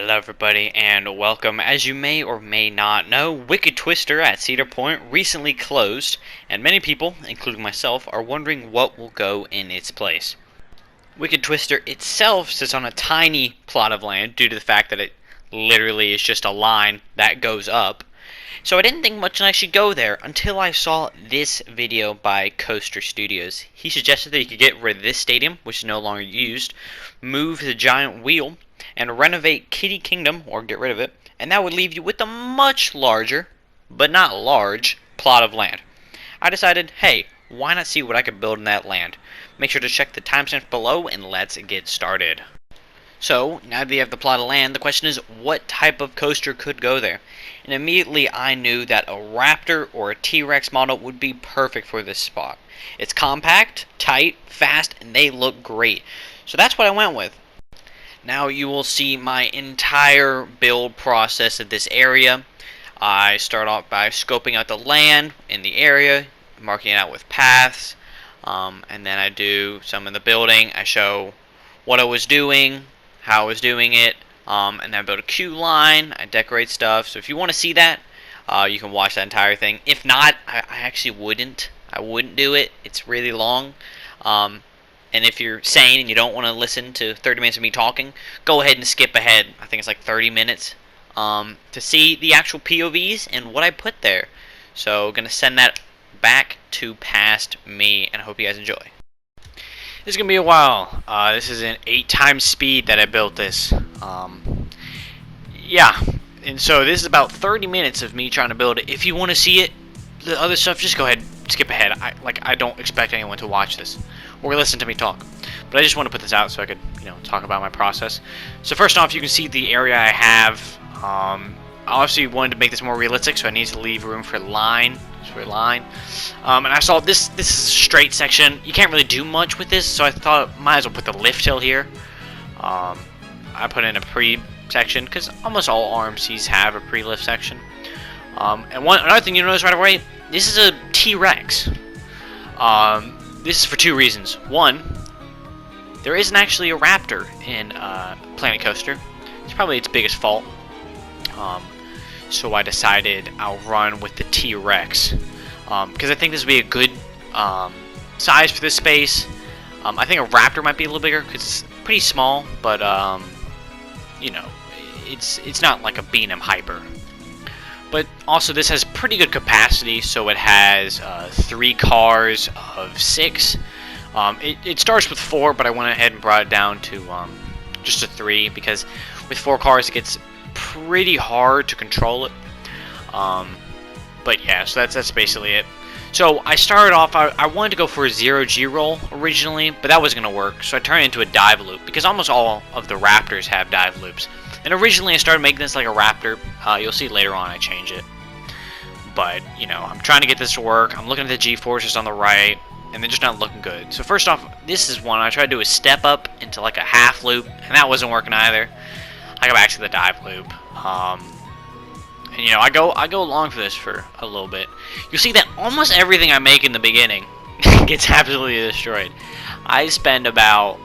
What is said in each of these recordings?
Hello everybody and welcome. As you may or may not know, Wicked Twister at Cedar Point recently closed, and many people, including myself, are wondering what will go in its place. Wicked Twister itself sits on a tiny plot of land due to the fact that it literally is just a line that goes up. So I didn't think much and I should go there until I saw this video by Coaster Studios. He suggested that you could get rid of this stadium, which is no longer used, move the giant wheel, and renovate Kitty Kingdom, or get rid of it, and that would leave you with a much larger, but not large, plot of land. I decided, hey, why not see what I could build in that land? Make sure to check the timestamps below and let's get started. So, now that you have the plot of land, the question is, what type of coaster could go there? And immediately I knew that a Raptor or a T-Rex model would be perfect for this spot. It's compact, tight, fast, and they look great. So that's what I went with. Now you will see my entire build process of this area. I start off by scoping out the land in the area, marking it out with paths, and then I do some of the building. I show what I was doing, how I was doing it, and then I build a queue line, I decorate stuff. So if you want to see that, you can watch that entire thing. If not, I actually wouldn't. I wouldn't do it. It's really long. And if you're sane and you don't want to listen to 30 minutes of me talking, go ahead and skip ahead. I think it's like 30 minutes to see the actual POVs and what I put there. So going to send that back to past me, and I hope you guys enjoy. This is going to be a while. This is an 8 times speed that I built this. Yeah, and so this is about 30 minutes of me trying to build it. If you want to see it, the other stuff, just go ahead, skip ahead. I don't expect anyone to watch this or listen to me talk. But I just want to put this out so I could, talk about my process. So first off, you can see the area I have. I obviously wanted to make this more realistic, so I need to leave room for line. And I saw this is a straight section. You can't really do much with this, so I thought might as well put the lift hill here. I put in a pre-section because almost all RMCs have a pre-lift section. And another thing you notice right away, this is a T-Rex. This is for 2 reasons. One, there isn't actually a Raptor in Planet Coaster. It's probably its biggest fault. So I decided I'll run with the T-Rex because I think this would be a good size for this space. I think a Raptor might be a little bigger because it's pretty small, but it's not like a B&M Hyper. But also this has pretty good capacity, so it has 3 cars of 6. It starts with 4, but I went ahead and brought it down to just a 3 because with 4 cars it gets pretty hard to control it. But yeah, so that's basically it. So I started off, I wanted to go for a 0G roll originally, but that wasn't going to work, so I turned it into a dive loop because almost all of the Raptors have dive loops. And originally I started making this like a Raptor. You'll see later on I change it. But, I'm trying to get this to work. I'm looking at the G-forces on the right, and they're just not looking good. So first off, this is one I tried to do a step up into like a half loop, and that wasn't working either. I go back to the dive loop. And I go along for this for a little bit. You'll see that almost everything I make in the beginning gets absolutely destroyed. I spend about,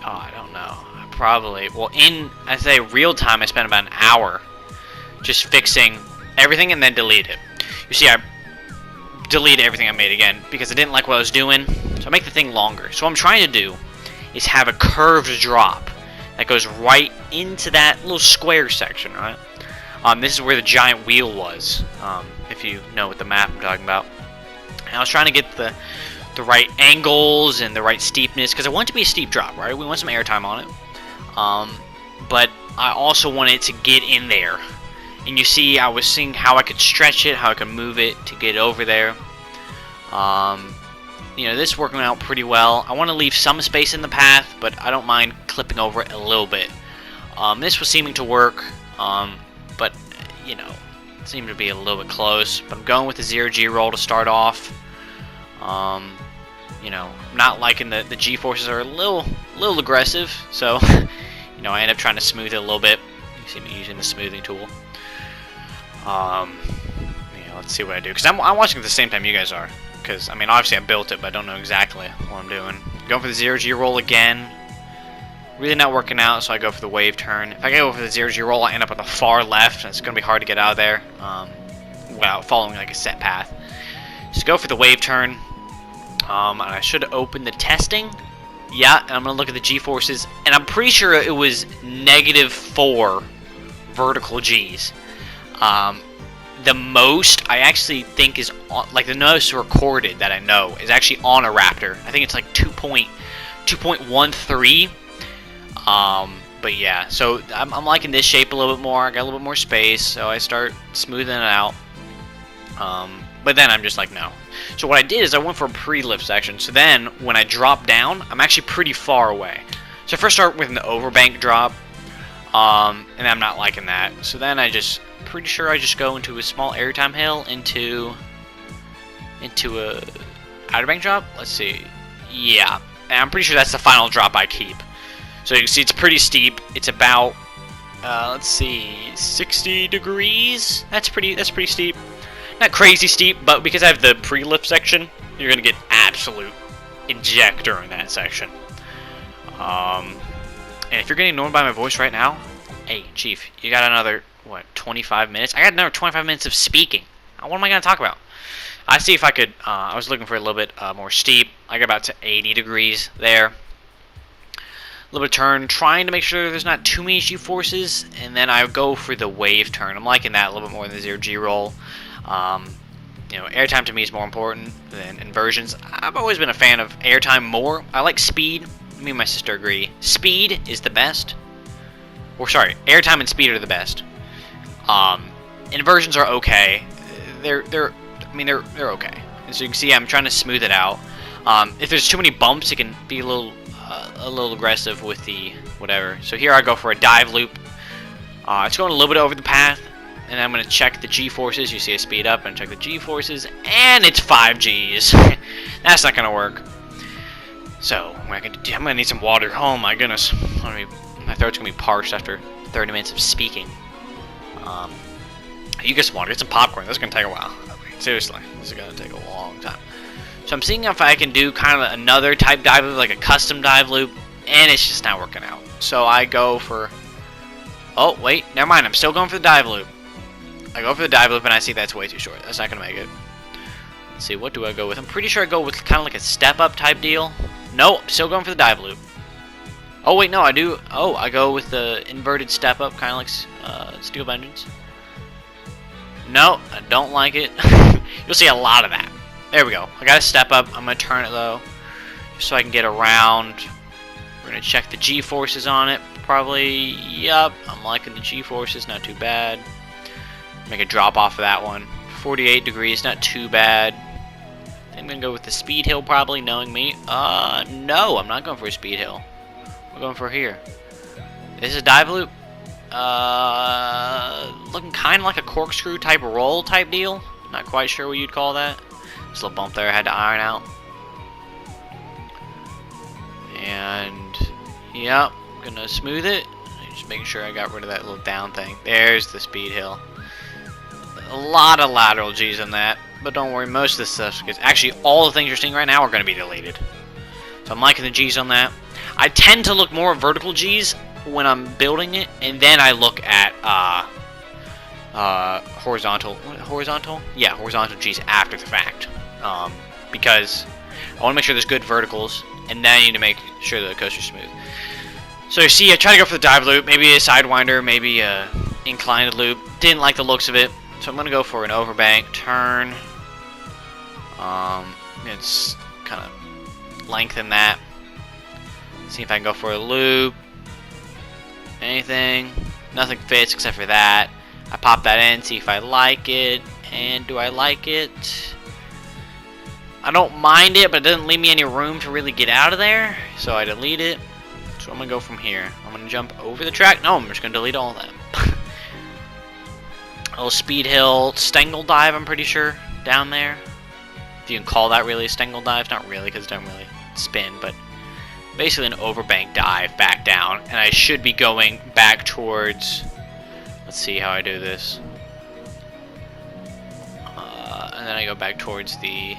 I don't know, probably, I say real time, I spend about an hour just fixing everything and then delete it. You see, I deleted everything I made again because I didn't like what I was doing, so I make the thing longer. So what I'm trying to do is have a curved drop that goes right into that little square section, right? This is where the giant wheel was, if you know what the map I'm talking about. And I was trying to get the right angles and the right steepness because I want it to be a steep drop, right? We want some airtime on it. But I also wanted it to get in there. And you see, I was seeing how I could stretch it, how I could move it to get over there. This is working out pretty well. I want to leave some space in the path, but I don't mind clipping over it a little bit. This was seeming to work, but, it seemed to be a little bit close. But I'm going with the 0G roll to start off. I'm not liking the G-forces are a little aggressive, so, I end up trying to smooth it a little bit. You see me using the smoothing tool. Let's see what I do, because I'm watching at the same time you guys are. Because, obviously I built it, but I don't know exactly what I'm doing. Going for the 0G roll again. Really not working out, so I go for the wave turn. If I go for the 0G roll, I end up on the far left, and it's going to be hard to get out of there without following like a set path. Just go for the wave turn, and I should open the testing. Yeah, and I'm going to look at the G-forces, and I'm pretty sure it was -4 vertical Gs. The most I actually think is on, like the most recorded that I know is actually on a Raptor. I think it's like 2.13. But yeah, so I'm liking this shape a little bit more. I got a little bit more space, so I start smoothing it out. But then I'm just like, no. So what I did is I went for a pre-lift section. So then when I drop down, I'm actually pretty far away. So I first start with an overbank drop, and I'm not liking that. So then pretty sure I just go into a small airtime hill into a outer bank drop. Let's see. Yeah, and I'm pretty sure that's the final drop I keep. So you can see it's pretty steep. It's about let's see, 60 degrees. That's pretty steep. Not crazy steep, but because I have the pre-lift section, you're gonna get absolute ejector in that section. And if you're getting annoyed by my voice right now, hey Chief, you got another what 25 minutes? I got another 25 minutes of speaking. What am I gonna talk about? I see if I could. I was looking for a little bit more steep. I got about to 80 degrees there. A little bit of turn, trying to make sure there's not too many G-forces, and then I go for the wave turn. I'm liking that a little bit more than the 0G roll. You know, airtime to me is more important than inversions. I've always been a fan of airtime more. I like speed. Me and my sister agree. Speed is the best. Or sorry, airtime and speed are the best. Inversions are okay. They're okay. And so you can see I'm trying to smooth it out. If there's too many bumps, it can be a little aggressive with the whatever. So here I go for a dive loop. It's going a little bit over the path, and I'm going to check the G-forces. You see I speed up and check the G-forces, and it's 5 Gs. That's not going to work. So I'm going to need some water. Oh my goodness. My throat's going to be parched after 30 minutes of speaking. You get some water, get some popcorn. This is going to take a while. I mean, seriously, this is going to take a long time. So I'm seeing if I can do kind of another type dive loop, like a custom dive loop, and it's just not working out. So I go for... Oh, wait, never mind. I'm still going for the dive loop. I go for the dive loop, and I see that's way too short. That's not going to make it. Let's see, what do I go with? I'm pretty sure I go with kind of like a step-up type deal. No, I'm still going for the dive loop. Oh, wait, no, I do... Oh, I go with the inverted step-up, kind of like Steel Vengeance. No, I don't like it. You'll see a lot of that. There we go. I got to step up. I'm going to turn it, though, just so I can get around. We're going to check the G-forces on it. Probably, yep, I'm liking the G-forces. Not too bad. Make a drop off of that one. 48 degrees, not too bad. I'm going to go with the speed hill, probably, knowing me. No, I'm not going for a speed hill. I'm going for here. This is a dive loop. Looking kind of like a corkscrew type roll type deal. Not quite sure what you'd call that. Just a little bump there I had to iron out. And yep, gonna smooth it. Just making sure I got rid of that little down thing. There's the speed hill. A lot of lateral G's in that, but don't worry, most of this stuff gets... Actually, all the things you're seeing right now are going to be deleted. So I'm liking the G's on that. I tend to look more at vertical G's when I'm building it, and then I look at horizontal G's after the fact, because I want to make sure there's good verticals, and then I need to make sure the coaster's smooth. So you see, I try to go for the dive loop, maybe a sidewinder, maybe a inclined loop. Didn't like the looks of it, so I'm gonna go for an overbank turn. It's kind of lengthen that. See if I can go for a loop. Anything? Nothing fits except for that. I pop that in, see if I like it. And do I like it? I don't mind it, but it doesn't leave me any room to really get out of there. So I delete it. So I'm going to go from here. I'm going to jump over the track. No, I'm just going to delete all of them. A little speed hill, stangle dive, I'm pretty sure, down there. If you can call that really a stangle dive. Not really, because it doesn't really spin, but basically an overbank dive back down. And I should be going back towards... Let's see how I do this. And then I go back towards the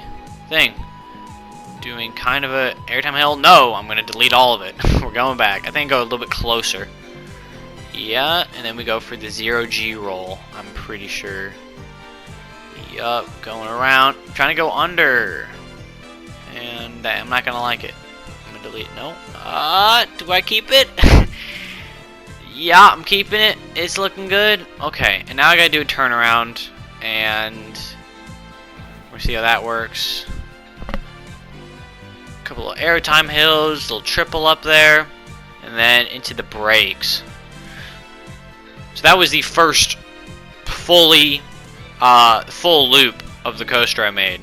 thing. doing kind of a airtime hill. No, I'm gonna delete all of it. We're going back. I think go a little bit closer. Yeah, and then we go for the 0G roll. I'm pretty sure. Yup, going around. I'm trying to go under. And I'm not gonna like it. I'm gonna delete. No. Do I keep it? Yeah, I'm keeping it. It's looking good. Okay, and now I gotta do a turnaround. And we'll see how that works. Couple of airtime hills, little triple up there, and then into the brakes. So that was the first full loop of the coaster I made.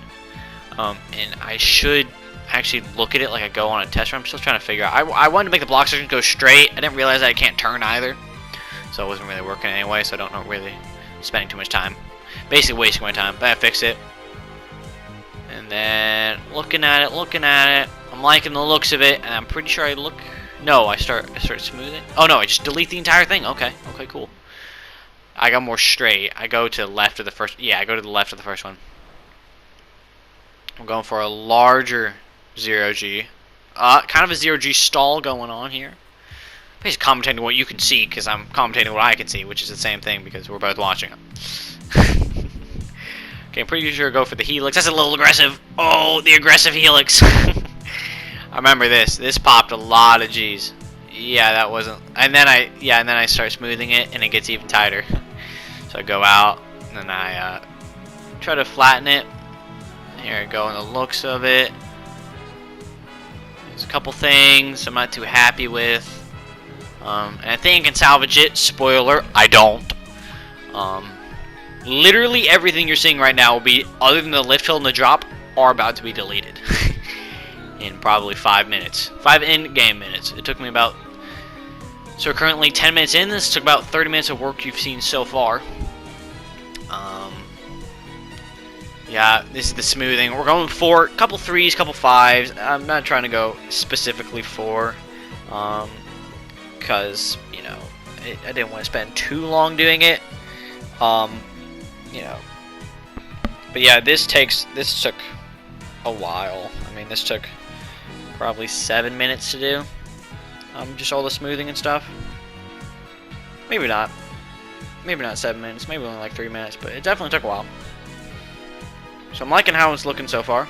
And I should actually look at it like I go on a test run. I'm still trying to figure out. I wanted to make the block section go straight. I didn't realize that I can't turn either. So it wasn't really working anyway, so I don't know really spending too much time. Basically wasting my time, but I fix it. And then looking at it. I'm liking the looks of it, and I'm pretty sure I look. No, I start smoothing. Oh no, I just delete the entire thing. Okay, cool. I got more straight. I go to the left of the first. Yeah, I go to the left of the first one. I'm going for a larger 0G. Kind of a 0G stall going on here. I'm just commentating what you can see because I'm commentating what I can see, which is the same thing because we're both watching them. Okay, I'm pretty sure I go for the helix. That's a little aggressive. Oh, the aggressive helix. I remember this. This popped a lot of G's. Yeah, that wasn't. And then I start smoothing it, and it gets even tighter. So I go out, and then I try to flatten it. Here I go in the looks of it. There's a couple things I'm not too happy with. And I think I can salvage it. Spoiler, I don't. Literally everything you're seeing right now will be, other than the lift hill and the drop, are about to be deleted. In probably 5 minutes. 5 in-game minutes. It took me about... So we're currently 10 minutes in. This took about 30 minutes of work you've seen so far. Yeah, this is the smoothing. We're going for a couple 3s, couple 5s. I'm not trying to go specifically 4. Because, you know, I didn't want to spend too long doing it. You know. But yeah, this took a while. I mean, this took probably 7 minutes to do. Just all the smoothing and stuff. Maybe not. Maybe not 7 minutes. Maybe only like 3 minutes. But it definitely took a while. So I'm liking how it's looking so far.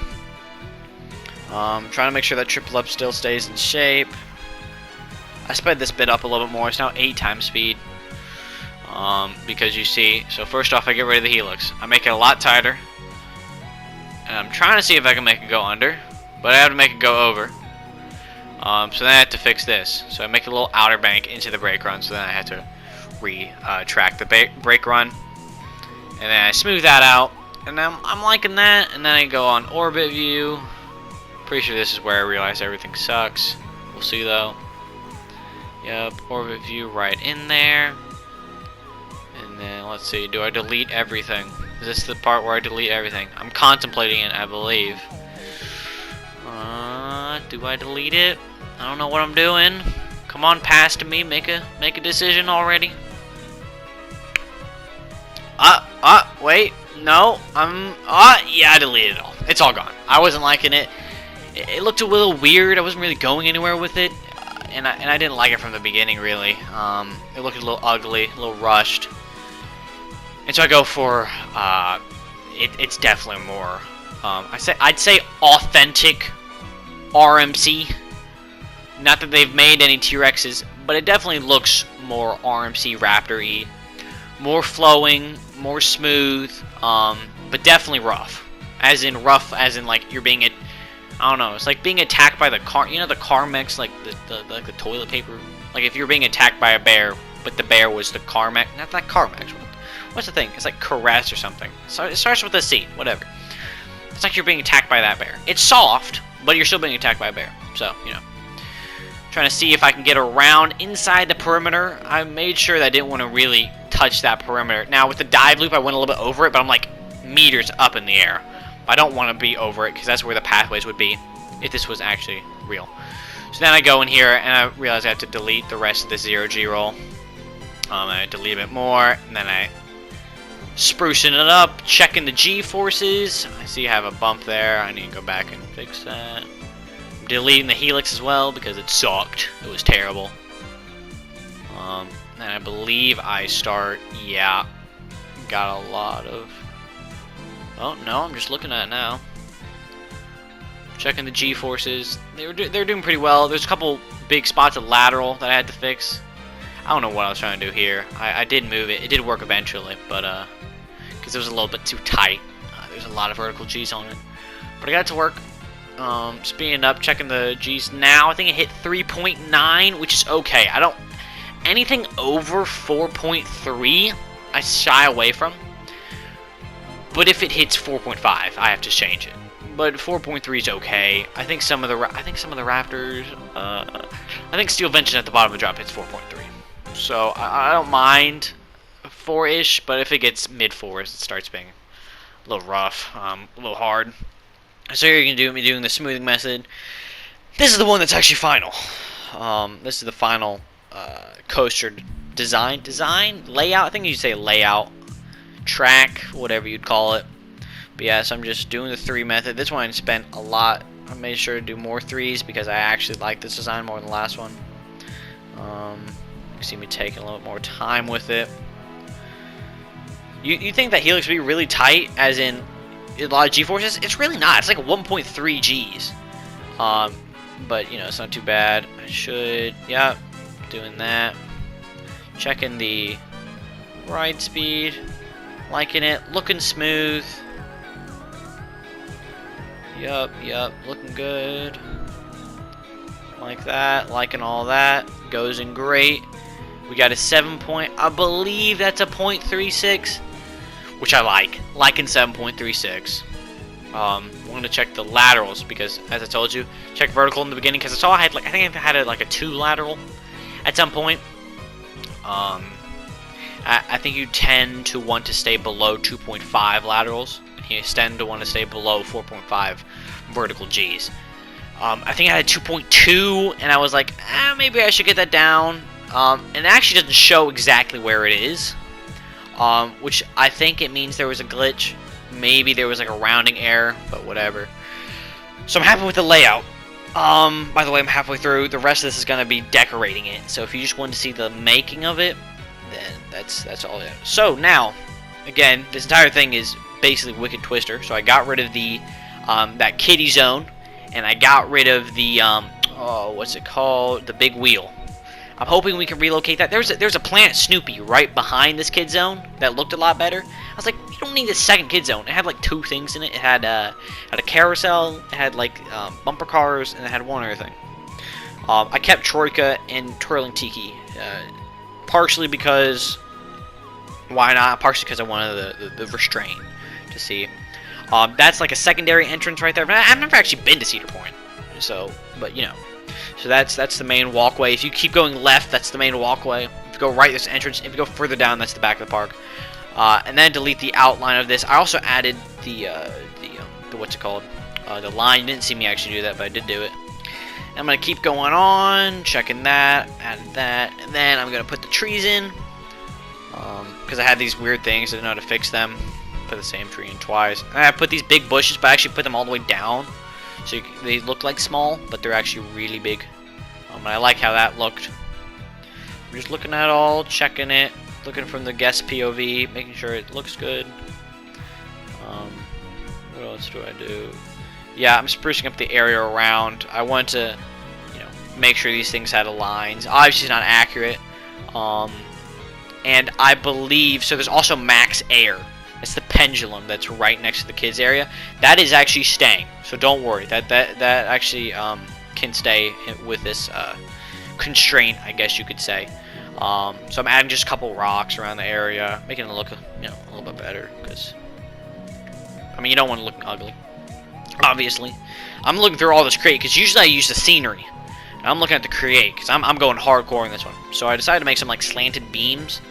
Trying to make sure that triple up still stays in shape. I sped this bit up a little bit more. It's now 8 times speed. Because you see, so first off I get rid of the helix. I make it a lot tighter. And I'm trying to see if I can make it go under. But I have to make it go over. So then I have to fix this. So I make a little outer bank into the brake run. So then I have to retract the brake run. And then I smooth that out. And I'm liking that. And then I go on orbit view. Pretty sure this is where I realize everything sucks. We'll see though. Yep, orbit view right in there. And then let's see, do I delete everything? Is this the part where I delete everything? I'm contemplating it, I believe. Do I delete it? I don't know what I'm doing. Come on, pass to me. Make a decision already. Wait. No. Yeah, I deleted it all. It's all gone. I wasn't liking it. It looked a little weird. I wasn't really going anywhere with it. And I didn't like it from the beginning, really. It looked a little ugly, a little rushed. And so I go for, it's definitely more, I'd say authentic RMC. Not that they've made any T-Rexes, but it definitely looks more RMC Raptor-y. More flowing, more smooth, but definitely rough. As in like you're being, I don't know, it's like being attacked by the car, you know the Carmex, like the toilet paper? Like if you're being attacked by a bear, but the bear was the Carmex, not that Carmex, what's the thing? It's like Caress or something. So it starts with a C, whatever. It's like you're being attacked by that bear. It's soft, but you're still being attacked by a bear. So, you know. Trying to see if I can get around inside the perimeter. I made sure that I didn't want to really touch that perimeter. Now, with the dive loop, I went a little bit over it, but I'm like meters up in the air. I don't want to be over it, because that's where the pathways would be if this was actually real. So then I go in here, and I realize I have to delete the rest of the 0G roll. I delete a bit more, and then I sprucing it up, checking the G-forces. I see I have a bump there. I need to go back and fix that. I'm deleting the helix as well because it sucked. It was terrible. And I believe I start, yeah, got a lot of, oh no, I'm just looking at it now. Checking the G-forces, they're doing pretty well. There's a couple big spots of lateral that I had to fix. I don't know what I was trying to do here. I did move it. It did work eventually, but because it was a little bit too tight. There's a lot of vertical G's on it, but I got it to work. Speeding up, checking the G's now. I think it hit 3.9, which is okay. I don't. Anything over 4.3, I shy away from. But if it hits 4.5, I have to change it. But 4.3 is okay. I think some of the Raptors. I think Steel Vengeance at the bottom of the drop hits 4.3. So I don't mind 4-ish, but if it gets mid-4s, it starts being a little rough, a little hard. So here you're gonna be doing the smoothing method. This is the one that's actually final. This is the final coaster design layout. I think you'd say layout, track, whatever you'd call it. But yeah, so I'm just doing the 3 method. This one I spent a lot. I made sure to do more 3s because I actually like this design more than the last one. You see me taking a little more time with it. You think that helix would be really tight, as in a lot of G-forces? It's really not. It's like 1.3 Gs. But you know, it's not too bad. I should, yeah, doing that. Checking the ride speed, liking it, looking smooth. Yup, looking good. Like that, liking all that. Goes in great. We got a 7 point, I believe that's a 0.36, which I like. Liking 7.36. Wanted to check the laterals because, as I told you, check vertical in the beginning because I saw I had like, I think I had like a 2 lateral at some point. I think you tend to want to stay below 2.5 laterals. You tend to want to stay below 4.5 vertical Gs. I think I had 2.2, and I was like, maybe I should get that down. And it actually doesn't show exactly where it is, which I think it means there was a glitch. Maybe there was like a rounding error, but whatever. So I'm happy with the layout. By the way, I'm halfway through. The rest of this is going to be decorating it. So if you just want to see the making of it, then that's all it is. So now, again, this entire thing is basically Wicked Twister. So I got rid of the that kiddie zone, and I got rid of the what's it called? The big wheel. I'm hoping we can relocate that. There's a Planet Snoopy right behind this kid zone that looked a lot better. I was like, you don't need a second kid zone. It had like 2 things in it. It had a carousel, it had like bumper cars, and it had one other thing. I kept Troika and Twirling Tiki, partially because why not? Partially because I wanted the restraint to see. That's like a secondary entrance right there. But I've never actually been to Cedar Point, so but you know. So that's the main walkway. If you keep going left, that's the main walkway. If you go right, there's the entrance. If you go further down, that's the back of the park. And then delete the outline of this. I also added the what's it called? The line. You didn't see me actually do that, but I did do it. And I'm gonna keep going on, checking that, added that, and then I'm gonna put the trees in. Because I had these weird things, I didn't know how to fix them. Put the same tree in twice. And I put these big bushes, but I actually put them all the way down. So they look like small, but they're actually really big. And I like how that looked. I'm just looking at it all, checking it, looking from the guest POV, making sure it looks good. What else do I do? Yeah, I'm sprucing up the area around. I want to, you know, make sure these things had lines. Obviously, it's not accurate. And I believe so. There's also Max Air. It's the pendulum that's right next to the kids area. That is actually staying, so don't worry. That actually can stay with this constraint, I guess you could say. So I'm adding just a couple rocks around the area, making it look, you know, a little bit better. Because I mean, you don't want to look ugly. Obviously, I'm looking through all this create because usually I use the scenery. And I'm looking at the create because I'm going hardcore in this one. So I decided to make some like slanted beams.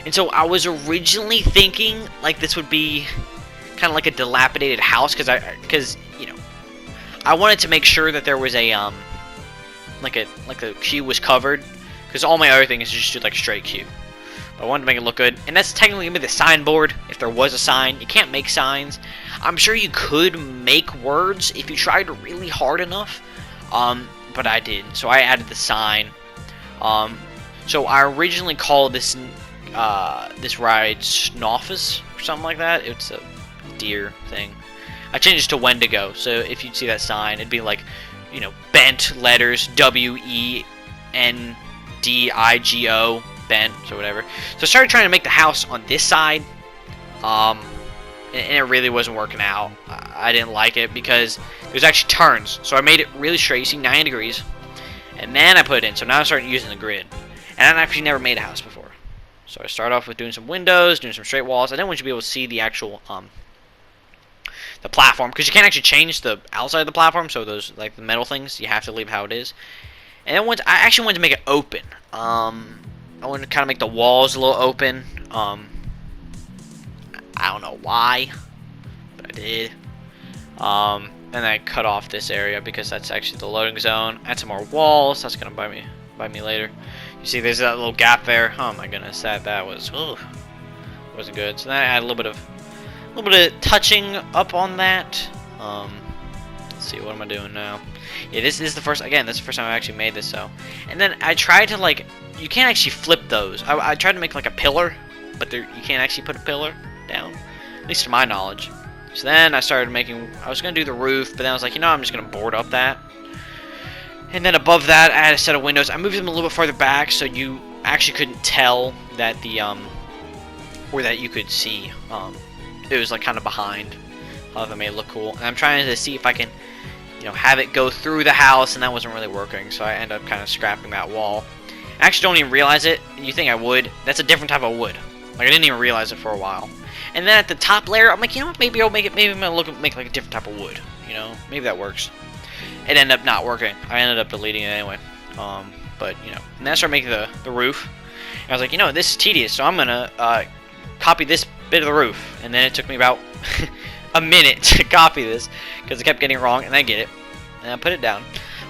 And so I was originally thinking like this would be kind of like a dilapidated house because you know, I wanted to make sure that there was a like a queue was covered because all my other things is just like a straight queue. But I wanted to make it look good. And that's technically gonna be the signboard, if there was a sign. You can't make signs. I'm sure you could make words if you tried really hard enough. But I didn't. So I added the sign. So I originally called this this ride Snoffus or something like that. It's a deer thing. I changed it to Wendigo. So if you'd see that sign, it'd be like, you know, bent letters, WENDIGO, bent, or whatever. So I started trying to make the house on this side, and it really wasn't working out. I didn't like it because there's actually turns. So I made it really straight, you see 90 degrees, and then I put it in. So now I started using the grid, and I've actually never made a house before. So I start off with doing some windows, doing some straight walls. I didn't want you to be able to see the actual the platform, because you can't actually change the outside of the platform. So those, like the metal things, you have to leave how it is. And then I actually wanted to make it open. I wanted to kind of make the walls a little open. I don't know why, but I did. And I cut off this area because that's actually the loading zone. Add some more walls. That's gonna bite me later. You see, there's that little gap there. Oh my goodness, that was wasn't good. So then I add a little bit of touching up on that. Let's see, what am I doing now? Yeah, this is the first time I actually made this. So, and then I tried to, like, you can't actually flip those. I tried to make like a pillar, but you can't actually put a pillar down, at least to my knowledge. So then I started making. I was gonna do the roof, but then I was like, you know, I'm just gonna board up that. And then above that, I had a set of windows. I moved them a little bit farther back so you actually couldn't tell that or that you could see. It was like kind of behind. That made it look cool. And I'm trying to see if I can, you know, have it go through the house, and that wasn't really working. So I ended up kind of scrapping that wall. I actually don't even realize it. You think I would? That's a different type of wood. Like, I didn't even realize it for a while. And then at the top layer, I'm like, you know what? Maybe I'll make it. Maybe I'm gonna make like a different type of wood. You know, maybe that works. It ended up not working. I ended up deleting it anyway. But you know, and then I started making the roof. And I was like, you know, this is tedious, so I'm gonna copy this bit of the roof. And then it took me about a minute to copy this because I kept getting it wrong, and I get it, and I put it down.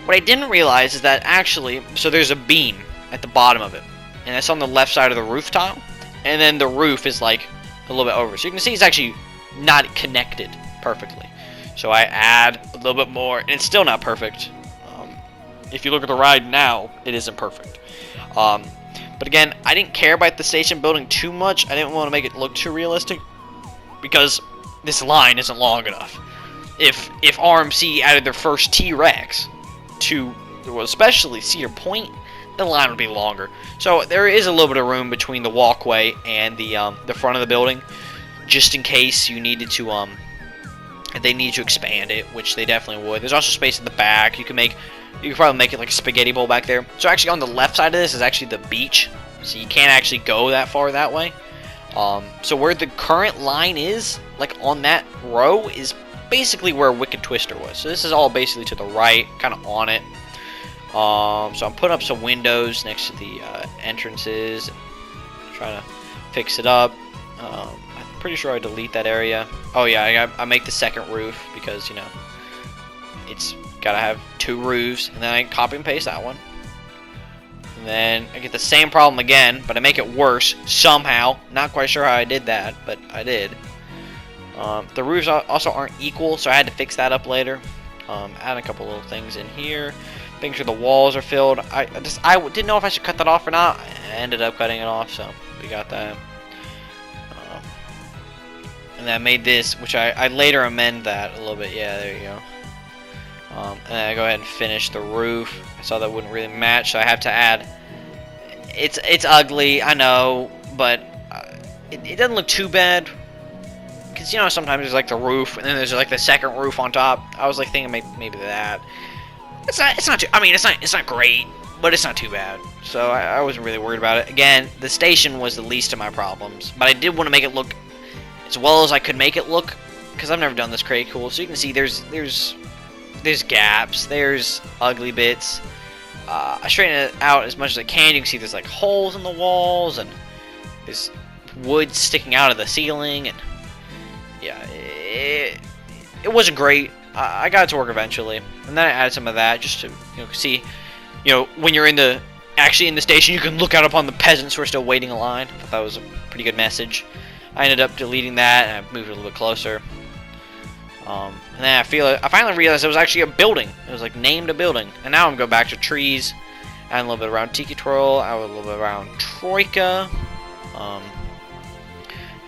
What I didn't realize is that actually, so there's a beam at the bottom of it, and that's on the left side of the roof tile, and then the roof is like a little bit over. So you can see it's actually not connected perfectly. So I add a little bit more, and it's still not perfect. If you look at the ride now, it isn't perfect. But again, I didn't care about the station building too much. I didn't want to make it look too realistic because this line isn't long enough. If RMC added their first T-Rex to, well, especially Cedar Point, the line would be longer. So there is a little bit of room between the walkway and the front of the building, just in case you needed to if they need to expand it, which they definitely would. There's also space in the back. You could probably make it like a spaghetti bowl back there. So actually on the left side of this is actually the beach, so you can't actually go that far that way. So where the current line is, like on that row, is basically where Wicked Twister was. So this is all basically to the right, kind of on it. So I'm putting up some windows next to the entrances, and trying to fix it up. I'm pretty sure I delete that area. Oh yeah, I make the second roof because, you know, it's gotta have two roofs, and then I copy and paste that one. And then I get the same problem again, but I make it worse somehow. Not quite sure how I did that, but I did. The roofs also aren't equal, so I had to fix that up later. Add a couple little things in here, making sure the walls are filled. I didn't know if I should cut that off or not. I ended up cutting it off, so we got that. And then I made this, which I later amend that a little bit. Yeah, there you go. And then I go ahead and finish the roof. I saw that wouldn't really match, so I have to add. It's ugly, I know, but it doesn't look too bad. Because, you know, sometimes there's like the roof, and then there's like the second roof on top. I was like thinking maybe that. It's not too. I mean, it's not great, but it's not too bad. So I wasn't really worried about it. Again, the station was the least of my problems, but I did want to make it look as well as I could make it look, because I've never done this crazy cool. So you can see there's gaps, there's ugly bits. I straighten it out as much as I can. You can see there's like holes in the walls, and there's wood sticking out of the ceiling, and yeah, it wasn't great. I got it to work eventually, and then I added some of that just to, you know, see, you know, when you're in the Actually, in the station, you can look out upon the peasants who are still waiting in line. I thought that was a pretty good message. I ended up deleting that, and I moved it a little bit closer. And then I finally realized it was actually a building. It was like named a building. And now I'm going back to trees, adding a little bit around Tiki Twirl, adding a little bit around Troika,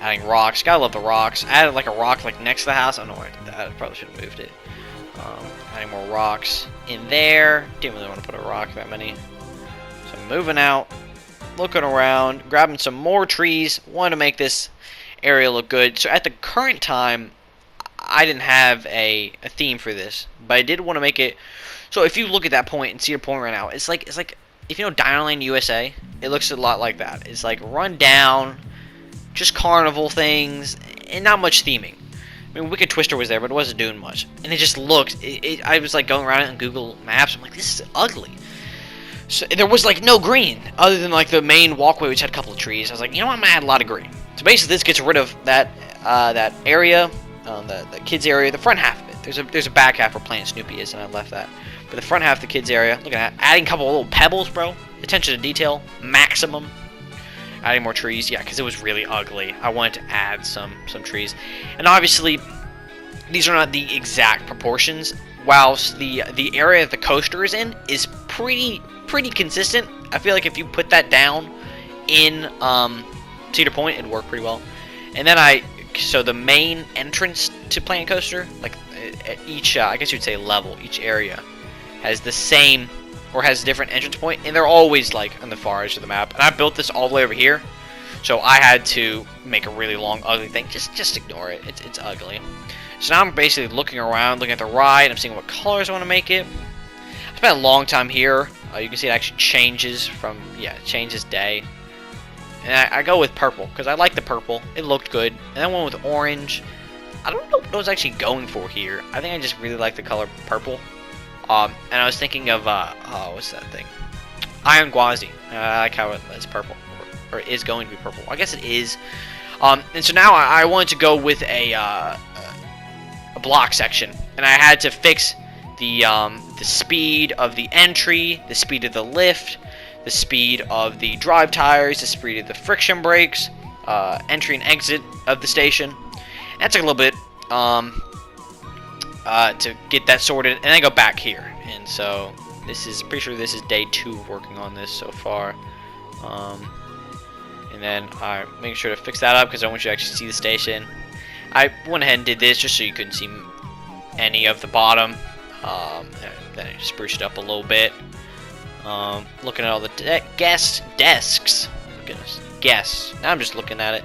adding rocks. Gotta love the rocks. I added like a rock like next to the house. I don't know why I did that. I probably should have moved it. Adding more rocks in there. Didn't really want to put a rock that many. So I'm moving out, looking around, grabbing some more trees. Wanted to make this area look good. So at the current time, I didn't have a theme for this, but I did want to make it. So if you look at that point and Cedar Point right now, it's like if you know Dinoland USA, it looks a lot like that. It's like run down, just carnival things, and not much theming. I mean, Wicked Twister was there, but it wasn't doing much. And it just looked. I was like going around it on Google Maps. I'm like, this is ugly. So there was like no green other than like the main walkway, which had a couple of trees. I was like, you know what, I'm gonna add a lot of green. So basically, this gets rid of that that area, the kids area, the front half of it. There's a back half where Planet Snoopy is, and I left that. But the front half of the kids area, look at that, adding a couple of little pebbles, bro. Attention to detail, maximum. Adding more trees, yeah, because it was really ugly. I wanted to add some trees, and obviously, these are not the exact proportions. Whilst the area that the coaster is in is pretty consistent. I feel like if you put that down in Cedar Point, it'd work pretty well. And then so the main entrance to Planet Coaster, like at each, I guess you'd say level, each area has the same, or has a different entrance point, and they're always like on the far edge of the map. And I built this all the way over here, so I had to make a really long, ugly thing. Just ignore it. It's ugly. So now I'm basically looking around, looking at the ride. I'm seeing what colors I want to make it. I spent a long time here. You can see it actually changes from, it changes day. And I go with purple, because I like the purple. It looked good. And then I went with orange. I don't know what I was actually going for here. I think I just really like the color purple. And I was thinking of, what's that thing? Iron Gwazi. I like how it's purple. Or it is going to be purple. I guess it is. And so now I wanted to go with a block section. And I had to fix the speed of the entry, the speed of the lift, the speed of the drive tires, the speed of the friction brakes, entry and exit of the station. And that took a little bit to get that sorted, and then go back here. And so this is, pretty sure this is day 2 of working on this so far. And then I make sure to fix that up because I want you to actually see the station. I went ahead and did this just so you couldn't see any of the bottom. Then I spruced it up a little bit. Looking at all the guest desks. Goodness, guests. Now I'm just looking at it.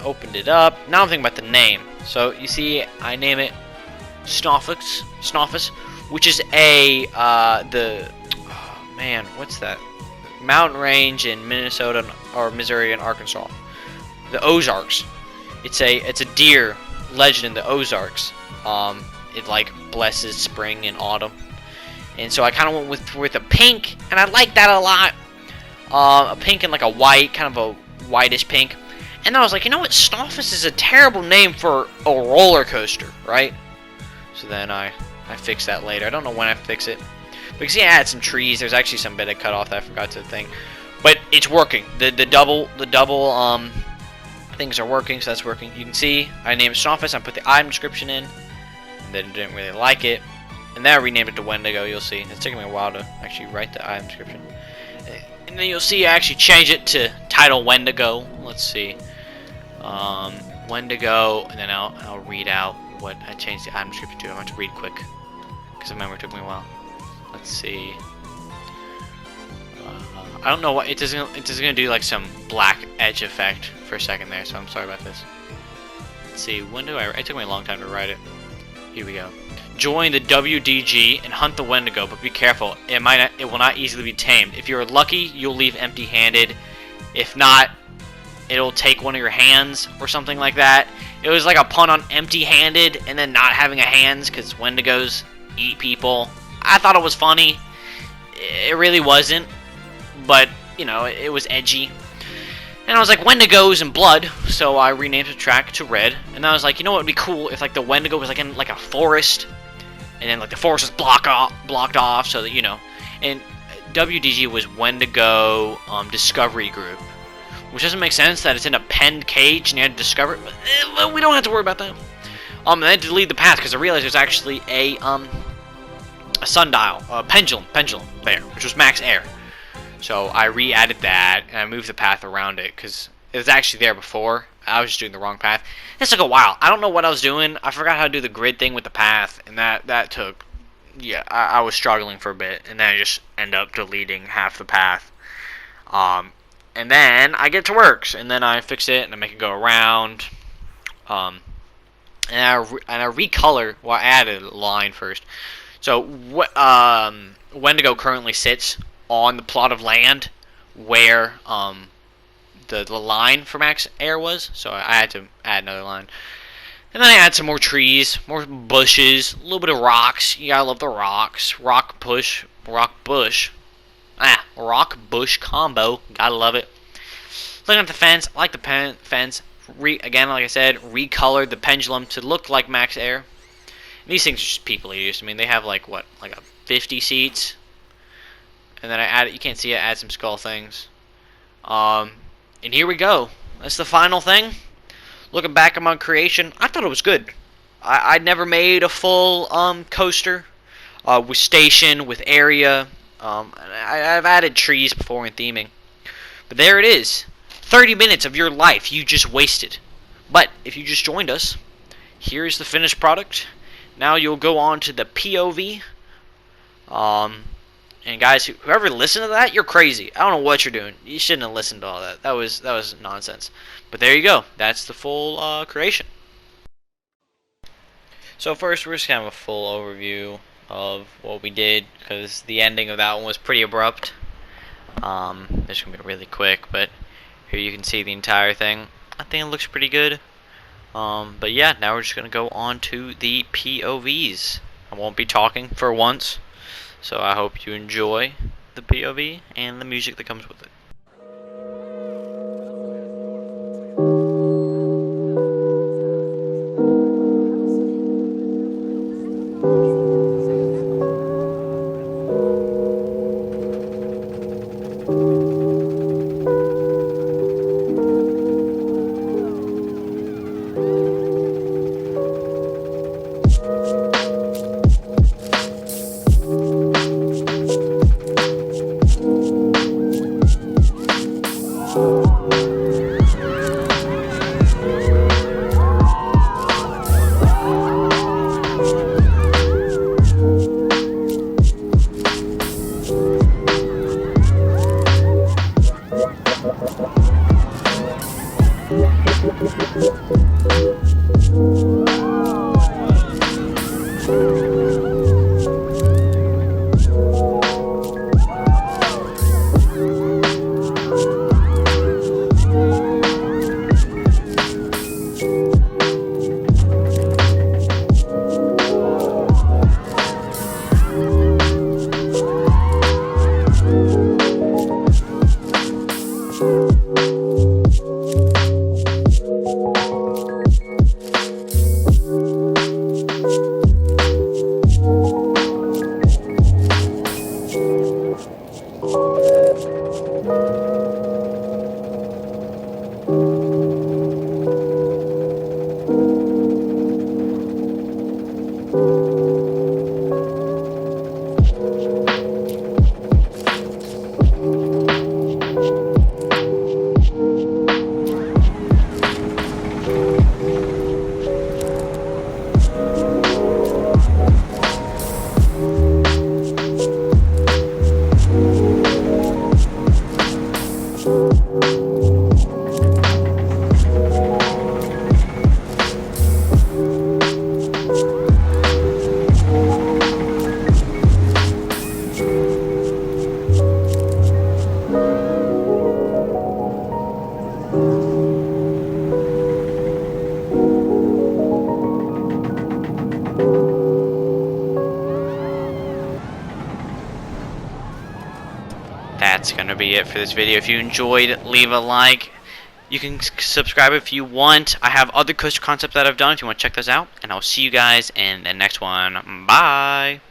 Opened it up. Now I'm thinking about the name. So you see, I name it Snoffus, which is what's that? Mountain range in Minnesota or Missouri and Arkansas. The Ozarks. It's a deer legend in the Ozarks. It like blesses spring and autumn, and so I kind of went with a pink, and I like that a lot. A pink and like a white, kind of a whitish pink. And then I was like, you know what, Snoffus is a terrible name for a roller coaster, right? So then I fixed that later. I don't know when I fix it. Because I added some trees. There's actually some bit I cut off that I forgot to think. But it's working. The double things are working, so that's working. You can see I named it Snoffus. I put the item description in. And then didn't really like it. And then I renamed it to Wendigo, you'll see. It's taking me a while to actually write the item description. And then you'll see I actually change it to title Wendigo. Let's see. Wendigo, and then I'll read out what I changed the item description to. I'm going to read quick, because I remember it took me a while. Let's see. I don't know what it is gonna do, like some black edge effect for a second there, so I'm sorry about this. Let's see. When do it took me a long time to write it. Here we go. Join the WDG and hunt the Wendigo, but be careful. It will not easily be tamed. If you're lucky, you'll leave empty-handed. If not, it'll take one of your hands or something like that. It was like a pun on empty-handed and then not having a hands, because Wendigos eat people. I thought it was funny. It really wasn't, but you know, it was edgy. And I was like, Wendigos and blood, so I renamed the track to Red. And I was like, you know what would be cool if like the Wendigo was like in like a forest, and then like the forest was blocked off, so that, you know. And WDG was Wendigo Discovery Group, which doesn't make sense that it's in a penned cage and you had to discover it, but we don't have to worry about that. And I had to delete the path because I realized there's actually a sundial, a pendulum there, which was max air. So I re-added that and I moved the path around it because it was actually there before. I was just doing the wrong path. This took a while. I don't know what I was doing. I forgot how to do the grid thing with the path, and that took, yeah, I was struggling for a bit, and then I just end up deleting half the path. And then I get to works, and then I fix it, and I make it go around. And I recolor. Well, I added a line first. So Wendigo currently sits on the plot of land where the line for max air was. So I had to add another line. And then I add some more trees, more bushes, a little bit of rocks. You gotta love the rocks. Rock bush combo. Gotta love it. Looking at the fence, I like the fence. Again, like I said, recolored the pendulum to look like max air. And these things are just people eaters. I mean, they have like what, like a 50 seats. And then I added, you can't see it, add some skull things. And here we go. That's the final thing. Looking back at my creation, I thought it was good. I'd never made a full coaster with station, with area. I've added trees before in theming. But there it is. 30 minutes of your life you just wasted. But if you just joined us, here's the finished product. Now you'll go on to the POV. And guys, whoever listened to that, you're crazy. I don't know what you're doing. You shouldn't have listened to all that. That was nonsense. But there you go. That's the full creation. So first, we're just gonna have a full overview of what we did, because the ending of that one was pretty abrupt. This is gonna be really quick, but here you can see the entire thing. I think it looks pretty good. But yeah, now we're just gonna go on to the POVs. I won't be talking for once. So I hope you enjoy the POV and the music that comes with it. That's gonna be it for this video. If you enjoyed, leave a like. You can subscribe if you want. I have other coaster concepts that I've done if you want to check those out. And I'll see you guys in the next one. Bye!